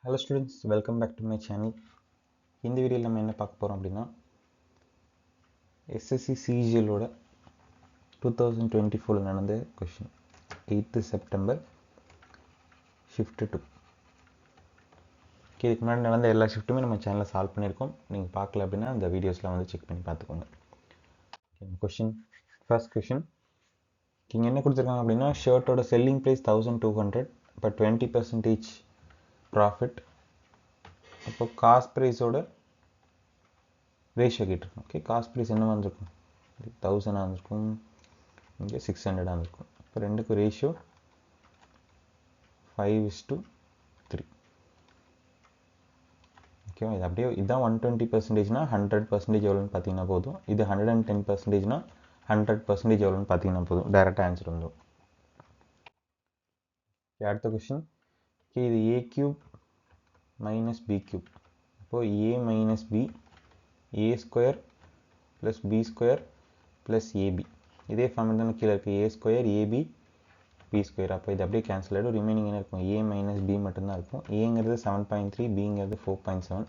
Hello students, welcome back to my channel. இந்த வீடியோவில் நம்ம என்ன பார்க்க போகிறோம் அப்படின்னா SSC CGL ஓட 2024 நடந்த கொஷின் 8th செப்டம்பர் ஷிஃப்ட் 2. இதுக்கு முன்னாடி நடந்த எல்லா ஷிஃப்ட்டுமே நம்ம சேனலில் சால்வ் பண்ணியிருக்கோம். நீங்கள் பார்க்கல அப்படின்னா அந்த வீடியோஸ்லாம் வந்து செக் பண்ணி பார்த்துக்கோங்க. கொஷின் ஃபர்ஸ்ட் கொஷின் இங்கே என்ன கொடுத்துருக்காங்க அப்படின்னா ஷர்ட்டோட செல்லிங் ப்ரைஸ் 1200 இப்போ 20% ப்ராஃபிட். அப்போ காஸ்ட் ப்ரைஸோட ரேஷியோ கேட்டிருக்கும். ஓகே, காஸ்ட் ப்ரைஸ் என்ன வந்திருக்கும் 1000 வந்திருக்கும், இங்கே 600 வந்திருக்கும். இப்போ ரெண்டுக்கும் ரேஷியோ 5:3. ஓகேவா, இது அப்படியே இதுதான் 120%னா 100% எவ்வளோன்னு பார்த்தீங்கன்னா போதும். இது 110%னா 100% எவ்வளோன்னு பார்த்தீங்கன்னா போதும். டைரெக்டாக ஆன்சர் வந்துடும். அடுத்த கொஷின், இது a cube minus b cube. இப்போ a minus b a square plus b square plus ab. இதே ஃபார்முலா தான் கீழே இருக்குது, a square ab b square. அப்போ இது அப்படியே கேன்சல் ஆகிடும். ரிமைனிங் என்ன இருக்கும், a minus b மட்டும்தான் இருக்கும். ஏங்கிறது 7.3, bங்கிறது 4.7.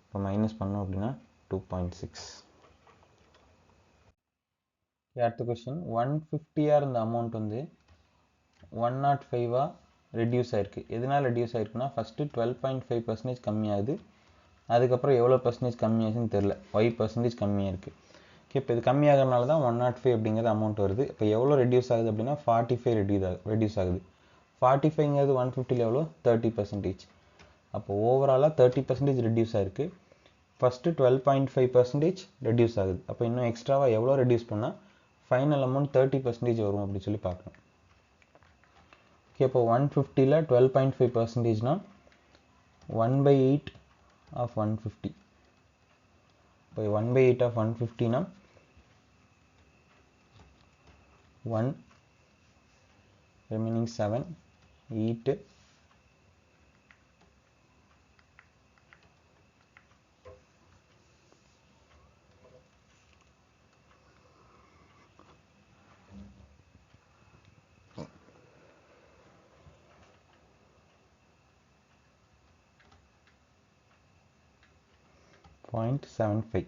இப்போ மைனஸ் பண்ணோம் அப்படின்னா 2.6. அடுத்த கொஸ்டின், 150 இருந்த அமௌண்ட் வந்து 105 ரெடியூஸ் ஆயிருக்கு. எதனால் ரெடியூஸ் ஆயிருக்குன்னா ஃபஸ்ட்டு 12.5% கம்மியாகுது. அதுக்கப்புறம் எவ்வளோ பர்சன்டேஜ் கம்மியாச்சுன்னு தெரில, 5% கம்மியாக இருக்குது. ஓகே, இப்போ இது கம்மியாகிறதுனால தான் 105 அப்படிங்கிற அமௌண்ட் வருது. இப்போ எவ்வளோ ரெடியூஸ் ஆகுது அப்படின்னா 45 ரெடியூஸ் ஆகுது. 45ங்கிறது 150 எவ்வளோ 30%. அப்போ ஓவராலாக 30% ரெடியூஸ் ஆகிருக்கு. ஃபஸ்ட்டு 12.5% ரெடியூஸ் ஆகுது. அப்போ இன்னும் எக்ஸ்ட்ராவாக எவ்வளோ ரெடியூஸ் பண்ணால் ஃபைனல் அமௌண்ட் 30% வரும் அப்படின்னு சொல்லி பார்க்கணும். ஓகே, இப்போ 150ல் 12.5%னா 1/8 of 150. இப்போ 1/8 of 150னா 1, remaining 7, 8, 0.75.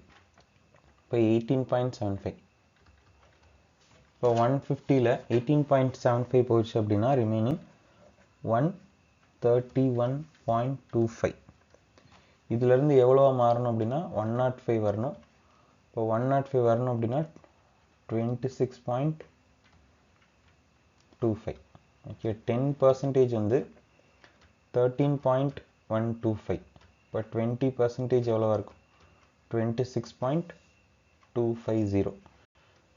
இப்போ 18.75. இப்போ 150ல் 18.75 போயிடுச்சு அப்படின்னா ரிமைனிங் 131.25. இதுலேருந்து எவ்வளோவா மாறணும் அப்படின்னா 105 வரணும். இப்போ 105 வரணும் அப்படின்னா 26.25. ஓகே, 10% வந்து 13.125. இப்போ 20% எவ்வளோவா இருக்கும் 26.250.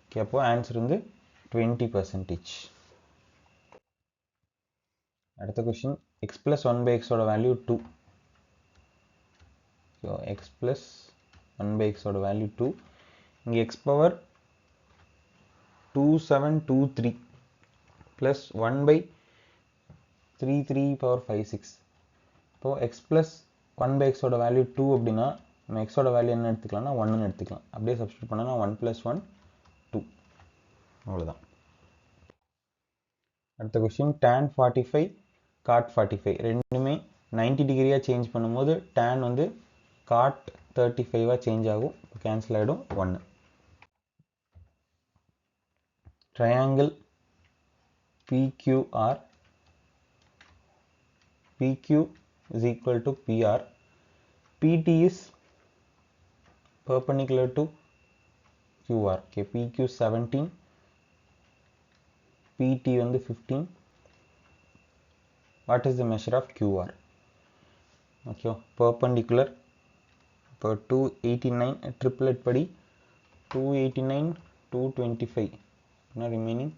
ஓகே, அப்போ ஆன்சர் வந்து 20%. அடுத்த கொஸ்டின், x plus 1/x ஓட value 2. So x plus 1/x ஓட வேல்யூ 2. இங்கே x பவர் 2723 ப்ளஸ் 1/33 பவர் 56. இப்போது x plus 1/x ஓட வேல்யூ 2 அப்படின்னா நம்ம x ஓட வேல்யூ என்ன எடுத்துக்கலாம்னா 1ன்னு எடுத்துக்கலாம். அப்படியே சப்ஸ்டியூட் பண்ணனா 1 + 1 2. அவ்வளோதான். அடுத்த கொஸ்டின், tan 45 cot 45 ரெண்டுமே 90 டிகிரியாக சேஞ்ச் பண்ணும்போது tan வந்து cot 35 சேஞ்ச் ஆகும். கேன்சல் ஆகிடும் 1. Triangle PQR, PQ is equal to PR. PT is perpendicular to QR. Okay, PQ 17, PT வந்து 15. What is the measure of QR? Okay, perpendicular. இப்போ 289 triplet படி 289 225 remaining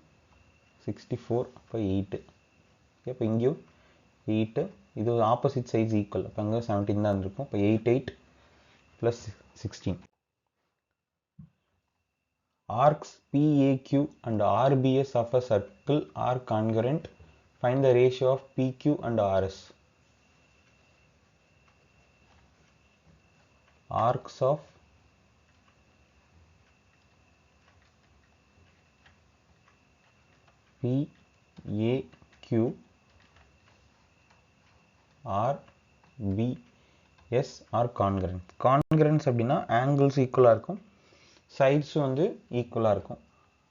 64. இப்போ 8. ஓகே, இப்போ இங்கேயும் 8. இது ஆப்போசிட் சைட்ஸ் ஈக்குவல். அப்போ அங்கே 17 தான் இருக்கும். இப்போ 8 + 16. Arcs PAQ and RBS of a circle are congruent. Find the ratio of PQ and RS. Arcs of PAQ, RBS P S R concurrence. Concurrence அப்படின்னா ஆங்கிள்ஸ் ஈக்குவலாக இருக்கும், சைட்ஸும் வந்து ஈக்குவலாக இருக்கும்.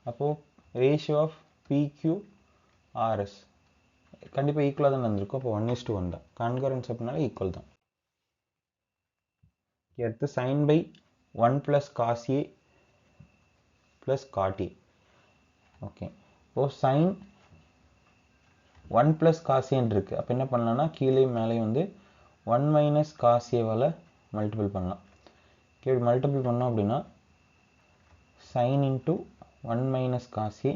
அப்போது ரேஷியோ ஆஃப் பிக்யூ ஆர்எஸ் கண்டிப்பாக ஈக்குவலாக தான் நடந்திருக்கும். அப்போ 1:1 தான். கான்கரன்ஸ் அப்படின்னால ஈக்குவல் தான். அடுத்து sine by 1 + cos A + cot A. Okay, இப்போது சைன் 1 + cos A இருக்குது. அப்போ என்ன பண்ணலாம்னா கீழே மேலே வந்து 1 - cos A மல்டிபிள் பண்ணலாம். இப்படி மல்டிபிள் பண்ணோம் அப்படின்னா sin × 1 - cos A,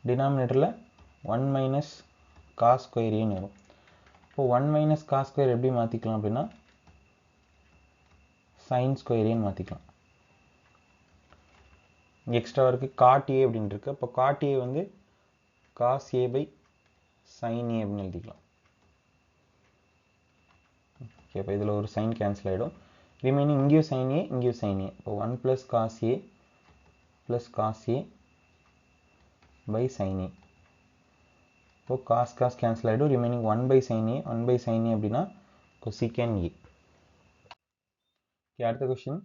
டினாமினேட்டரில் 1 - cos ஸ்கொயர் ஏன்னு வரும். இப்போ 1 - cos ஸ்கொயர் எப்படி மாற்றிக்கலாம் அப்படின்னா sin ஸ்கொயர் ஏன்னு மாற்றிக்கலாம். எக்ஸ்ட்ரா இருக்குது cot A அப்படின்னு இருக்குது. அப்போ cot A வந்து cos A sin A அப்படின்னு எழுதிக்கலாம். ஓகே, அப்போ இதில் ஒரு சைன் கேன்சல் ஆகிடும். ரிமைனிங் இங்கேயும் sin A, இங்கேயும் sin A. இப்போ 1 + cos A + cos A sin A. இப்போ cos கேன்சல் ஆகிடும். Remaining 1/sin A, 1/sin A அப்படின்னா cosecant A. ஓகே, அடுத்த question.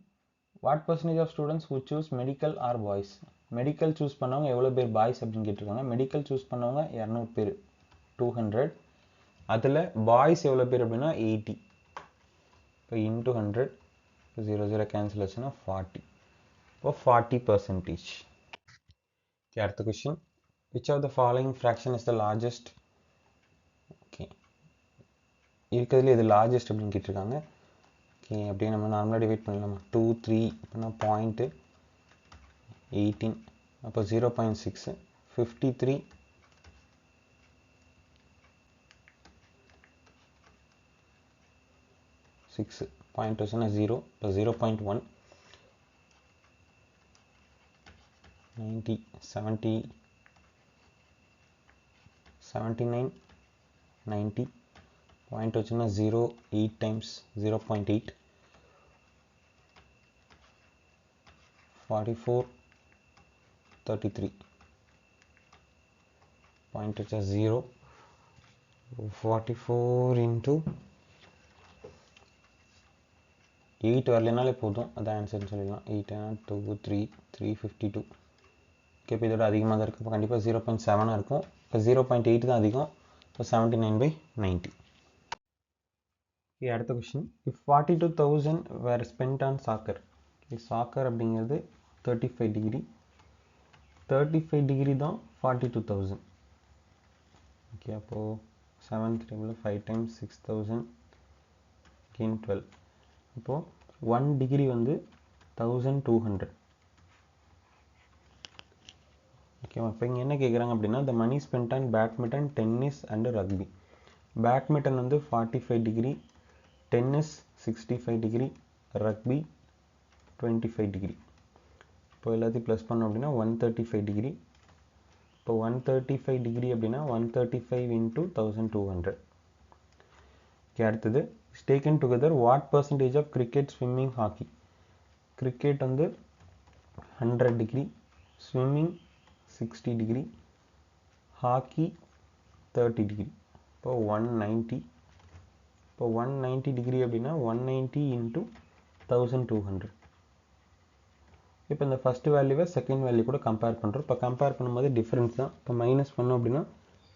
What percentage of students who choose medical or boys? Medical choose பண்ணவங்க எவ்வளோ பேர் boys அப்படின்னு கேட்டிருக்காங்க. மெடிக்கல் சூஸ் பண்ணவங்க 200 பேர், 200. அதில் பாய்ஸ் எவ்வளோ பேர் அப்படின்னா 80. இப்போ இன்ட்டு 100, 0 கேன்சல் ஆச்சுன்னா 40. இப்போ 40%. ஓகே, அடுத்த question. Which of the following fraction is the largest? Okay, இருக்கிறதுல இது லார்ஜஸ்ட் அப்படின்னு கேட்டிருக்காங்க. ஓகே, அப்படியே நம்ம நார்மலாக டிவைட் பண்ணலாமா? 2, 3 அப்படின்னா 0.18, அப்போ 0.6, 53, 6 பாயிண்ட் வச்சுன்னா 0, இப்போ 0.1, 90, 70, 79, 90 பாயிண்ட் வச்சுன்னா 0, 8 டைம்ஸ் 0.8, 44, 33 பாயிண்ட் வச்சா 0, 44 × 8 வரலனாலே போதும், அதான் ஆன்சர்னு சொல்லிடலாம். 8 2 3 352. ஓகே, இப்போ இதோட அதிகமாக தான் இருக்குது. இப்போ கண்டிப்பாக 0.7 இருக்கும். இப்போ 0.8 தான் அதிகம். இப்போ 79/90. ஓகே, அடுத்த question. If 42,000 were spend on soccer. Soccer அப்படிங்கிறது 35 டிகிரி, 35 டிகிரி தான் 42,000. ஓகே, அப்போது 7 டேபிள் 5 டைம்ஸ் 6,000 again 12. இப்போது 1 டிகிரி வந்து 1200. ஓகேவா? இப்போ இங்கே என்ன கேட்குறாங்க அப்படின்னா the money spent on badminton, tennis and rugby. Badminton வந்து 45 degree, tennis 65 degree, rugby 25 degree. இப்போ எல்லாத்தையும் ப்ளஸ் பண்ணோம் அப்படின்னா 135 டிகிரி. இப்போ 135 டிகிரி அப்படின்னா 135 × 1200. ஓகே, அடுத்தது taken together what percentage of cricket, swimming, hockey? Cricket வந்து 100 degree, swimming 60 degree, hockey 30 degree. இப்போ 190. இப்போ 190 டிகிரி அப்படின்னா 190 × 1200. இப்போ இந்த ஃபஸ்ட்டு வேல்யூவை செகண்ட் வேல்யூ கூட கம்பேர் பண்ணுறோம். இப்போ கம்பேர் பண்ணும்போது டிஃப்ரென்ஸ் தான். இப்போ மைனஸ் பண்ணோம் அப்படின்னா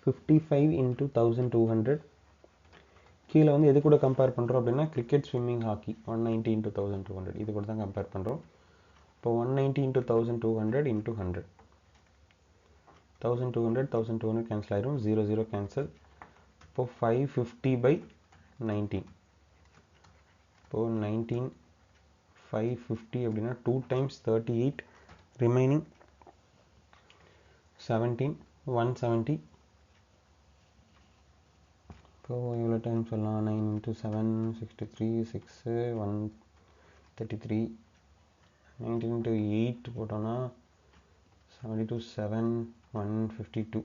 55 × 1200. கீழே வந்து எது கூட கம்பேர் பண்ணுறோம் அப்படின்னா கிரிக்கெட், ஸ்விம்மிங், ஹாக்கி 190 × 1200 இது கூட தான் கம்பேர் பண்ணுறோம். இப்போ 190 × 1200 × 100. 1200 கேன்சல் ஆயிரும், 0 கேன்சல். இப்போ 550/19. இப்போது 19 550 அப்படின்னா 2 டைம்ஸ் 38, ரிமைனிங் 17, 170. இப்போது எவ்வளோ டைம் சொல்லலாம்? 9 × 7 63, 6 133, 19 × 8 போட்டோன்னா 72, 7 152.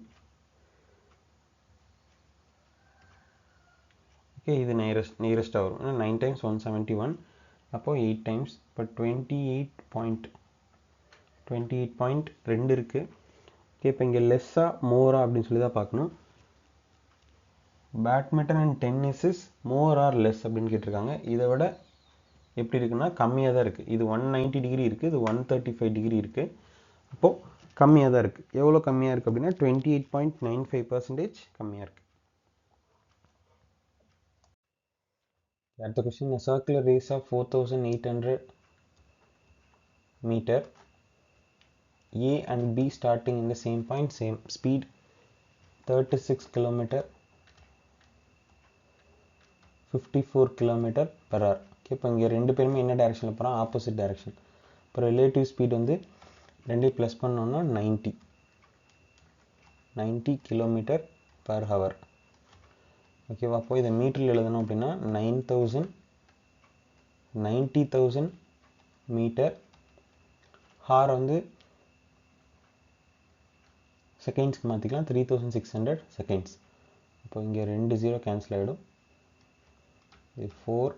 ஓகே, இது நியரஸ்ட்டாக வரும். ஏன்னா 9 டைம்ஸ் 171, அப்போது 8 டைம்ஸ். இப்போ 28.2 இருக்குது. ஓகே, இப்போ இங்கே லெஸ்ஸாக மோரா அப்படின்னு சொல்லி தான் பார்க்கணும். Badminton and tennis is more or less அப்படின்னு கேட்டிருக்காங்க. இதை விட எப்படி இருக்குன்னா கம்மியாக தான் இருக்குது. இது 190 டிகிரி இருக்குது, இது 135 டிகிரி இருக்குது. அப்போது கம்மியாக தான் இருக்குது. எவ்வளோ கம்மியாக இருக்குது அப்படின்னா 28.95% கம்மியாக இருக்குது. அடுத்த question, circular race of 4800 meter, A and B starting in the same point, same speed 36 km 54 km per hour. இப்போ இங்கே ரெண்டு பேருமே என்ன டைரக்ஷனில் போகிறோம், ஆப்போசிட் டைரக்ஷன். இப்போ ரிலேட்டிவ் ஸ்பீட் வந்து ரெண்டையும் ப்ளஸ் பண்ணோன்னா 90 km per hour. ஓகேவா? அப்போ இதை மீட்டரில் எழுதணும் அப்படின்னா 90,000 மீட்டர். ஹார் வந்து செகண்ட்ஸ்க்கு மாற்றிக்கலாம், 3600 செகண்ட்ஸ். இப்போ இங்கே 2 0 கேன்சல் ஆகிடும். இது 4,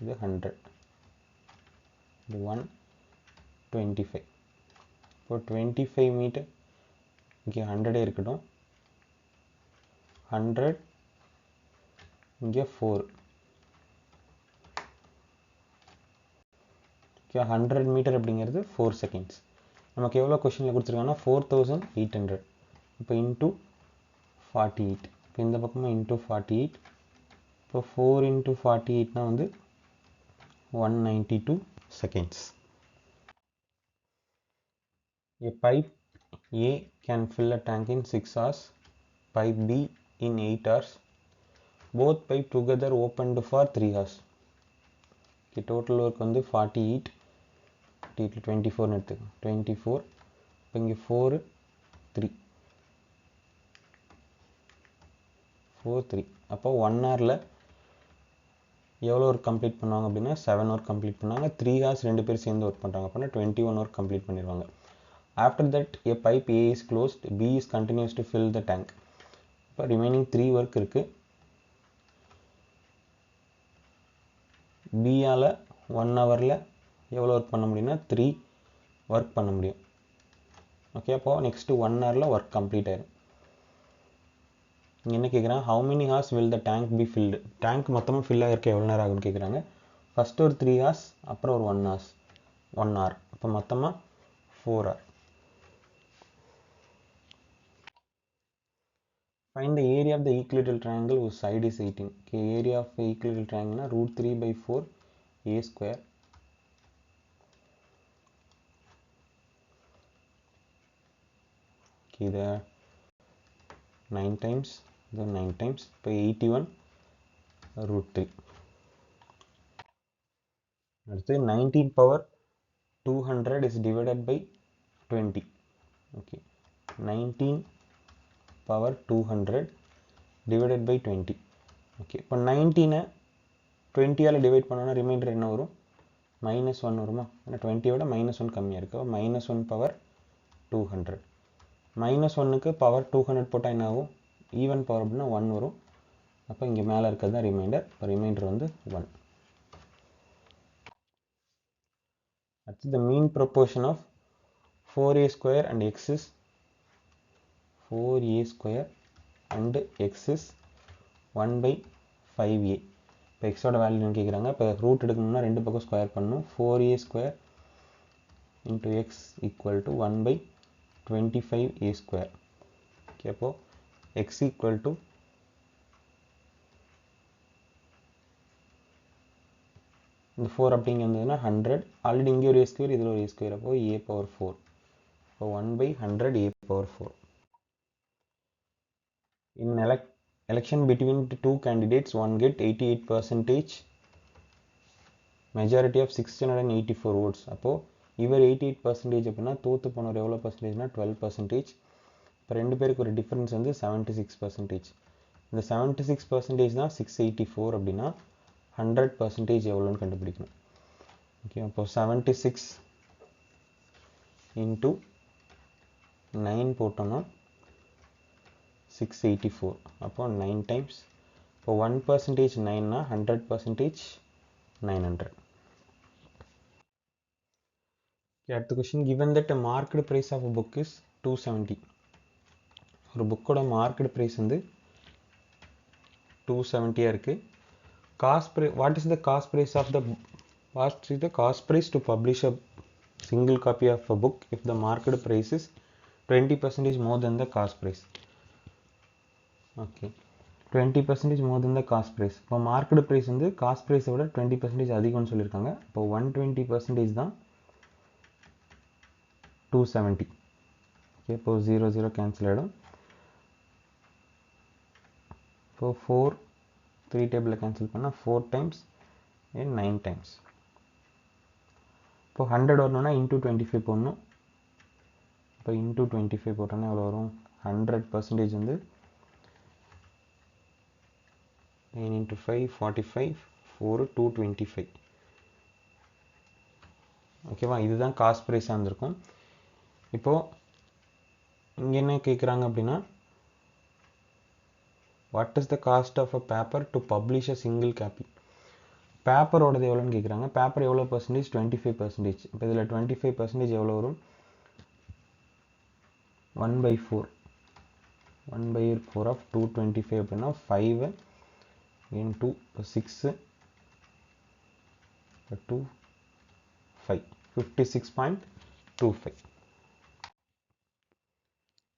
இது 100, இது 125. இப்போ 25 மீட்டர், இங்கே 100 இருக்கட்டும், 100 இங்கே 4. ஓகே, 100 மீட்டர் அப்படிங்கிறது 4 செகண்ட்ஸ். நமக்கு எவ்வளோ கொஷினில் கொடுத்துருக்காங்கன்னா 4800. இப்போ இன்ட்டு 48. இப்போ இந்த பக்கமும் இன்ட்டு 48. இப்போ 4 into 48 வந்து 192 seconds. A pipe A can fill a tank in 6 hours, pipe B in 8 hours. Both pipe together opened for 3 hours. Okay, total work வந்து 48, 24 எடுத்துக்கோங்க, 24. இப்போ இங்கே 4 3 4 3. அப்போ 1 ஹவரில் எவ்வளோ ஒர்க் கம்ப்ளீட் பண்ணுவாங்க அப்படின்னா 7 ஒர்க் கம்ப்ளீட் பண்ணுவாங்க. 3 hours ரெண்டு பேர் சேர்ந்து ஒர்க் பண்ணுறாங்க அப்படின்னா 21 ஒர்க் கம்ப்ளீட் பண்ணிடுவாங்க. After that a pipe A is closed, B is continues to fill the tank. இப்போ ரிமைனிங் 3 ஒர்க் இருக்குது. பியால் 1 ஹவரில் எவ்வளோ ஒர்க் பண்ண முடியும்னா 3 ஒர்க் பண்ண முடியும். ஓகே, அப்போது நெக்ஸ்ட்டு 1 ஹவரில் ஒர்க் கம்ப்ளீட் ஆயிடும். இங்கே என்ன கேட்குறாங்க, how many hours will the tank be filled? Tank மொத்தமாக ஃபில் ஆகிருக்க எவ்வளோ நேரம் ஆகுன்னு கேட்குறாங்க. ஃபஸ்ட்டு ஒரு 3 hours, அப்புறம் ஒரு 1 hour. இப்போ மொத்தமாக 4 hour. Find the area of the equilateral triangle whose side is 18. Okay, area of the equilateral triangle na √3/4 a square. Okay, the 9 times, the 9 times, இப்போ 81 √3. அடுத்து 19 power 200 is divided by 20. Okay, 19 power 200 divided by 20. Okay, இப்போ 19 20ஆல் divide பண்ணோன்னா reminder என்ன வரும், -1 வருமா? ஏன்னா 20யோட -1 கம்மியாக இருக்குது. -1 பவர் 200. -1க்கு பவர் 200 போட்டால் என்ன ஆகும், ஈவன் பவர் அப்படின்னா 1 வரும். அப்போ இங்கே மேலே இருக்கிறது தான் ரிமைண்டர். இப்போ ரிமைண்டர் வந்து 1. அடுத்து the mean proportion of 4a square and x is 4a square and x is 1/5a. இப்போ எக்ஸோட வேல்யூ கேட்குறாங்க. இப்போ ரூட் எடுக்கணும்னா ரெண்டு பக்கம் ஸ்கொயர் பண்ணணும். 4a square into X equal to 1/25a square. Okay, அப்போது எக்ஸ் ஈக்குவல் டு இந்த 4 அப்படிங்க இருந்ததுன்னா 100. ஆல்ரெடி இங்கே ஒரு a ஸ்கொயர், இதில் ஒரு a ஸ்கொயர். அப்போது a பவர் 4. இப்போ 1/100 a power 4. In election between the two candidates, one get 88% majority of 684 votes. அப்போது இவர் 88% அப்படின்னா தோற்று போனவர் எவ்வளோ பர்சன்டேஜ்னா 12%. இப்போ ரெண்டு பேருக்கு ஒரு டிஃப்ரென்ஸ் வந்து 76%. இந்த 76% தான் 684 அப்படின்னா 100% எவ்வளோன்னு கண்டுபிடிக்கணும். ஓகே, அப்போது 76 இன்ட்டு 9 போட்டோம்னா 684. அப்போ 9 டைம்ஸ். இப்போ 1% 9னா 100% 900. அடுத்த question, given that a marked price of a book is 270. ஒரு புக்கோட மார்க்கெட் ப்ரைஸ் வந்து 270 இருக்குது. Cost price, what is the cost price of the what is the cost price to publish a single copy of a book if the market price is 20% more than the cost price? Okay, 20% more than the cost price. இப்போ market price வந்து cost price விட 20% அதிகம்னு சொல்லியிருக்காங்க. இப்போ 120% தான் 270. Okay, இப்போ 0 cancel ஆகிடும். இப்போ 4 3 டேபிளில் கேன்சல் பண்ணால் 4 times and 9 times. இப்போ 100 வரணும்னா இன்டூ 25 போடணும். இப்போ இன்டூ 25 போட்டோன்னா எவ்வளோ வரும்? 100% வந்து 9 into 5 45 4 225. ஓகேவா, இதுதான் காஸ்ட் ப்ரைஸாக இருந்திருக்கும். இப்போது இங்கே என்ன கேட்குறாங்க அப்படின்னா, what is the cost of a paper to publish a single copy? பேப்பரோடது எவ்வளோன்னு கேட்குறாங்க. பேப்பர் எவ்வளோ பர்சன்டேஜ்? 25%. இப்போ இதில் 25% எவ்வளோ வரும்? 1/4. 1/4 ஆஃப் 225 அப்படின்னா 5 into 6 2 5 56.25.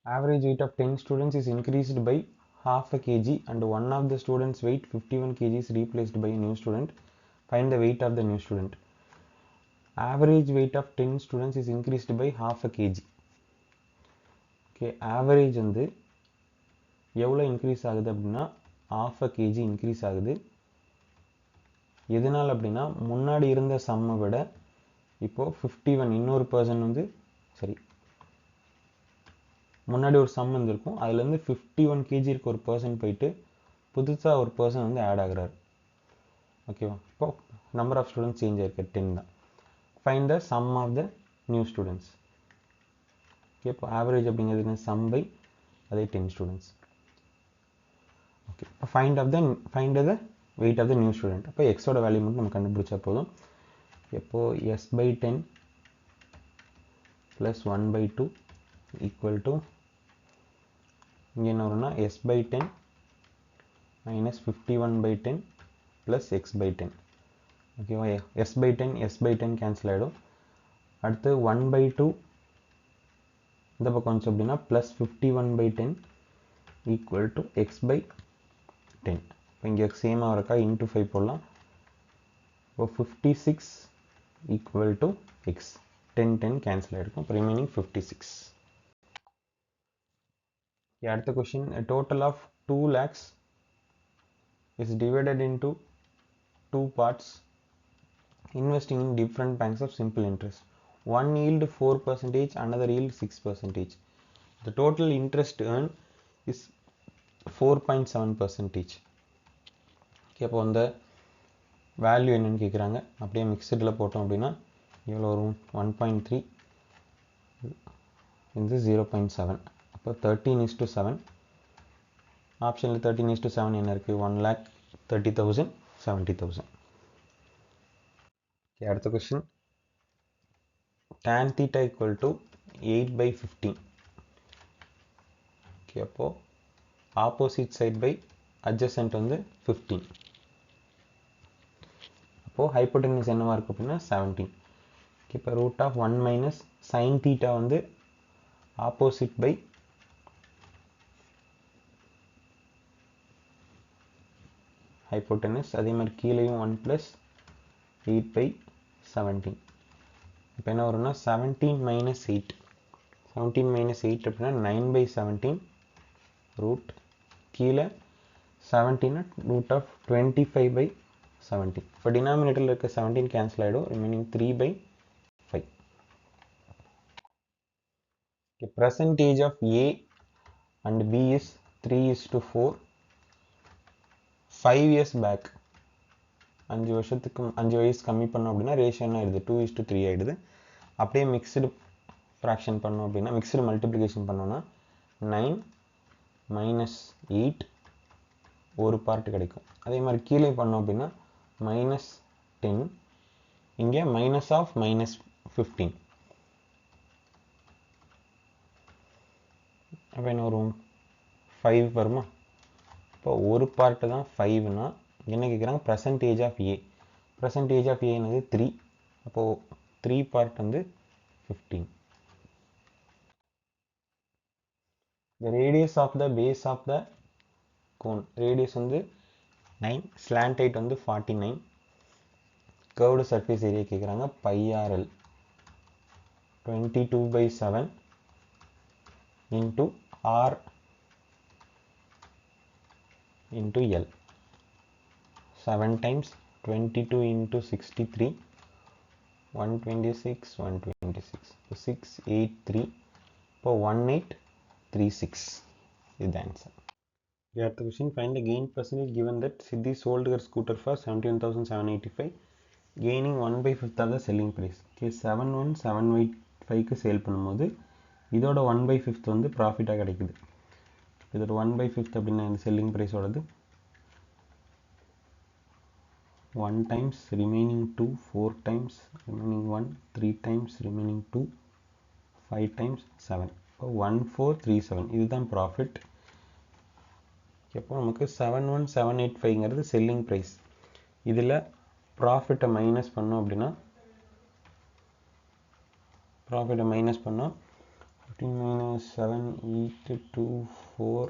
Average weight of 10 students is increased by half a kg and one of the students weight 51 kg is replaced by a new student. Find the weight of the new student. Average weight of 10 students is increased by half a kg. Okay, average வந்து எவ்வளோ increase ஆகுது அப்படின்னா half a kg increase ஆகுது. எதனால் அப்படின்னா முன்னாடி இருந்த சம்மை விட இப்போது 51 இன்னொரு பர்சன் வந்து முன்னாடி ஒரு சம் இருந்திருக்கும், அதுலேருந்து 51 kg இருக்க ஒரு பர்சன் போயிட்டு புதுசாக ஒரு பர்சன் வந்து ஆட் ஆகுறாரு. ஓகேவா, இப்போ நம்பர் ஆஃப் ஸ்டூடெண்ட்ஸ் சேஞ்ச் ஆயிருக்கு 10 தான். Find the sum of the new students. Okay, இப்போ ஆவரேஜ் அப்படிங்கிறது சம் பை அதே 10 ஸ்டூடெண்ட்ஸ். ஓகே, இப்போ find the weight of the new student. அப்போ எக்ஸோட வேல்யூ மட்டும் நம்ம கண்டுபிடிச்சா போதும். எப்போது s/10 + 1/2 ஈக்குவல் டு இங்கே என்ன வரும்னா s/10 minus 51/10 plus x/10. ஓகேவா, s/10 கேன்சல் ஆகிடும். அடுத்து 1/2 இந்த பக்கம் வந்துச்சு அப்படின்னா ப்ளஸ் 51/10 ஈக்குவல் டு x/10. இப்போ இங்கே சேமாக இருக்கா, இன்ட்டு 5 போடலாம். இப்போ 56 ஈக்குவல் டு எக்ஸ். 10 கேன்சல் ஆகிருக்கும். இப்போ ரிமைனிங் 56. அடுத்த question, total of 2 lakhs is divided into 2 parts investing in different banks of simple interest. One yield 4%, another yield 6%. The total interest earned is 4.7%. அப்போ அந்த வேல்யூ என்னன்னு கேட்குறாங்க. அப்படியே மிக்சடில் போட்டோம் அப்படின்னா எவ்வளோ வரும்? 1.3 இது 0.7. அப்போ 13:7. ஆப்ஷனில் 13:7 என்ன இருக்குது? 1,30,000 70,000. ஓகே, அடுத்த question, tan theta equal to 8/15. Okay, அப்போது ஆப்போசிட் சைட் பை அட்ஜசன்ட் வந்து 15. அப்போது ஹைப்போடெனஸ் என்னவா இருக்குது அப்படின்னா 17. ஓகே, இப்போ √1 மைனஸ் சைன் தீட்டா வந்து ஆப்போசிட் பை ஹைப்போடெனஸ். அதே மாதிரி கீழேயும் 1 + 8/17. இப்போ என்ன வரும்னா 17 - 8. 17 - 8 அப்படின்னா 9/17 ரூட் கீழே 17 √25/17. இப்போ டினாமினேட்டரில் இருக்க 17 கேன்சல் ஆகிடும். Remaining 3/5. Okay, present age of A and B is 3:4. 5 years back 5 வயசு கம்மி பண்ணோம் அப்படின்னா ரேஷியோ என்ன ஆயிடுது? 2:3 ஆகிடுது. அப்படியே மிக்சடு ஃப்ராக்ஷன் பண்ணோம் அப்படின்னா, மிக்சடு மல்டிப்ளிகேஷன் பண்ணோன்னா 9 - 8 ஒரு பார்ட் கிடைக்கும். அதே மாதிரி கீழே பண்ணோம் அப்படின்னா -10, இங்கே -15. அப்போ என்ன வரும்? 5 வருமா? இப்போ ஒரு பார்ட்டு தான் 5னா என்ன கேட்குறாங்க, percentage of A. Percentage of A என்னது 3. அப்போது 3 பார்ட் வந்து 15. The radius of the base of the cone, radius வந்து 9, slant height வந்து 49, curved surface area கேட்குறாங்க pi RL 22/7 into R into L, 7 times 22 into 63, 126, 126, 683, இப்போ 1836 is the answer. The question, find the gain percentage given that Siddhi sold her scooter for 17,785, gaining 1/5 of the selling price. Okay, 71785 sale பண்ணும்போது இதோட 1/5 வந்து ப்ராஃபிட்டாக கிடைக்குது. இதோட 1/5 அப்படின்னா இந்த selling ப்ரைஸோடது 1 times remaining 2, 4 times remaining 1, 3 times remaining 2, 5 times 7, 1437 இதுதான் profit. இப்போ நமக்கு 71785ங்கிறது செல்லிங் ப்ரைஸ். இதில் ப்ராஃபிட்டை மைனஸ் பண்ணோம் அப்படின்னா 15 minus 7, 8, 2, 4,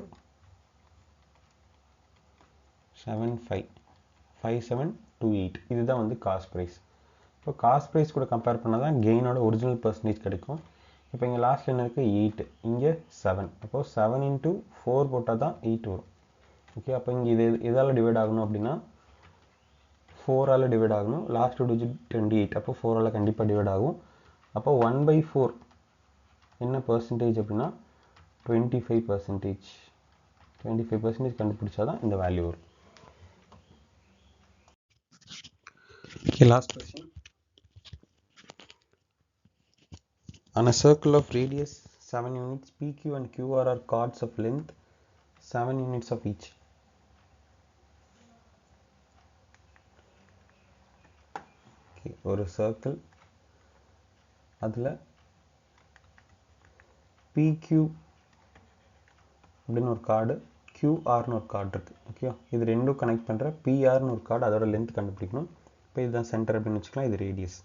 7, 5, 5728 இதுதான் வந்து காஸ்ட் ப்ரைஸ். இப்போ காஸ்ட் ப்ரைஸ் கூட கம்பேர் பண்ணால் தான் கெயினோட ஒரிஜினல் பர்சன்டேஜ் கிடைக்கும். இப்போ இங்கே லாஸ்ட்டில் என்ன இருக்குது 8, இங்கே 7, அப்போது 7 into 4 போட்டால் தான் 8 வரும். ஓகே, அப்போ இங்கே இது எதால் டிவைட் ஆகணும் அப்படின்னா 4ஆல் டிவைட் ஆகணும். லாஸ்ட் டிஜிட் 28, அப்போ 4ஆல் கண்டிப்பாக டிவைட் ஆகும். அப்போ 1/4 என்ன பர்சன்டேஜ் அப்படின்னா 25%. 25% கண்டுபிடிச்சா தான் இந்த வேல்யூ வரும். Okay, last question. On a circle of radius 7 units, PQ and QR are chords of length 7 units of each. Okay, ஒரு சர்க்கிள், அதில் PQ அப்படின்னு ஒரு கார்டு, QRன்னு ஒரு கார்டு இருக்குது. ஓகே, இது ரெண்டும் கனெக்ட் பண்ணுற PRன்னு ஒரு கார்டு, அதோட லென்த் கண்டுபிடிக்கணும். இப்போ இதுதான் சென்டர் அப்படின்னு வச்சுக்கலாம், இது ரேடியஸ்.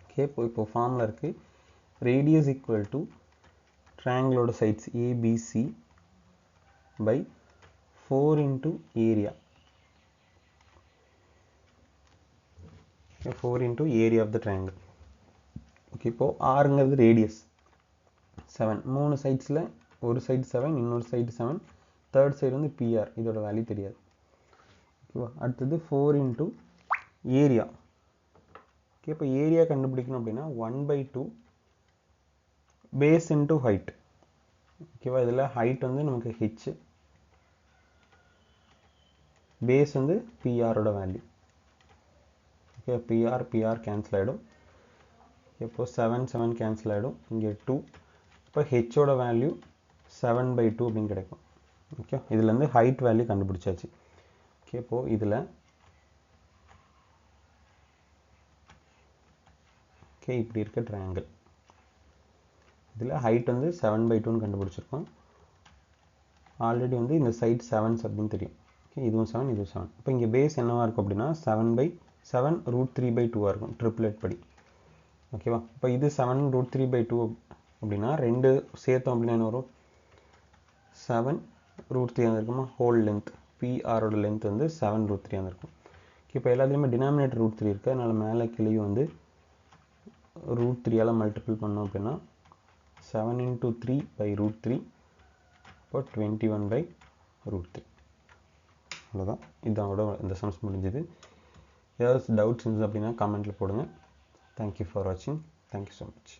ஓகே, இப்போ ஃபார்முலா இருக்குது, ரேடியஸ் ஈக்குவல் டு ட்ரையாங்கிளோட sides ABC by 4 into area. 4 into area of the triangle. Okay, இப்போது ஆறுங்கிறது ரேடியஸ் 7, 3 சைட்ஸில் ஒரு சைடு 7, இன்னொரு சைடு 7, தேர்ட் சைடு வந்து PR, இதோட வேல்யூ தெரியாது. ஓகேவா, அடுத்தது 4 into ஏரியா. ஓகே, இப்போ ஏரியா கண்டுபிடிக்கணும் அப்படின்னா 1/2 பேஸ் இன்ட்டு ஹைட். ஓகேவா, இதில் ஹைட் வந்து நமக்கு ஹெச், பேஸ் வந்து பிஆரோட வேல்யூ. ஓகே, பிஆர் கேன்சல் ஆகிடும். இப்போ 7, 7 கேன்சல் ஆகிடும். இங்கே 2, இப்போ ஹெச்சோட வேல்யூ 7/2 அப்படின்னு கிடைக்கும். ஓகே, இதுலேருந்து ஹைட் வேல்யூ கண்டுபிடிச்சாச்சு. ஓகே, இப்போது இதில் ஓகே இப்படி இருக்க ட்ரையாங்கிள், இதில் ஹைட் வந்து 7/2ன்னு கண்டுபிடிச்சிருக்கோம். ஆல்ரெடி வந்து இந்த சைட் 7 அப்படின்னு தெரியும். ஓகே, இதுவும் 7, இதுவும் 7. இப்போ இங்கே பேஸ் என்னவாக இருக்கும் அப்படின்னா 7/7 √3/2 இருக்கும் ட்ரிப்ளெட் படி. ஓகேவா, இப்போ இது 7 √3/2 அப்படின்னா ரெண்டு சேர்த்தோம் அப்படின்னா என்ன வரும், 7 √3 இருக்குமா, ஹோல் லென்த் பிஆரோட லென்த் வந்து 7 √3 இருக்கும். இப்போ எல்லாத்துலேயுமே டினாமினேட்டர் √3 இருக்குது, அதனால் மேலே கிளியும் வந்து √3ஆல் மல்டிபிள் பண்ணோம் அப்படின்னா 7 into 3/√3, இப்போ 21/√3. அவ்வளோதான், இதோட இந்த சம்ஸ் முடிஞ்சது. ஏதாவது டவுட்ஸ் இருந்தது அப்படின்னா கமெண்ட்டில் போடுங்க. தேங்க்யூ ஃபார் வாட்சிங். Thank you so much.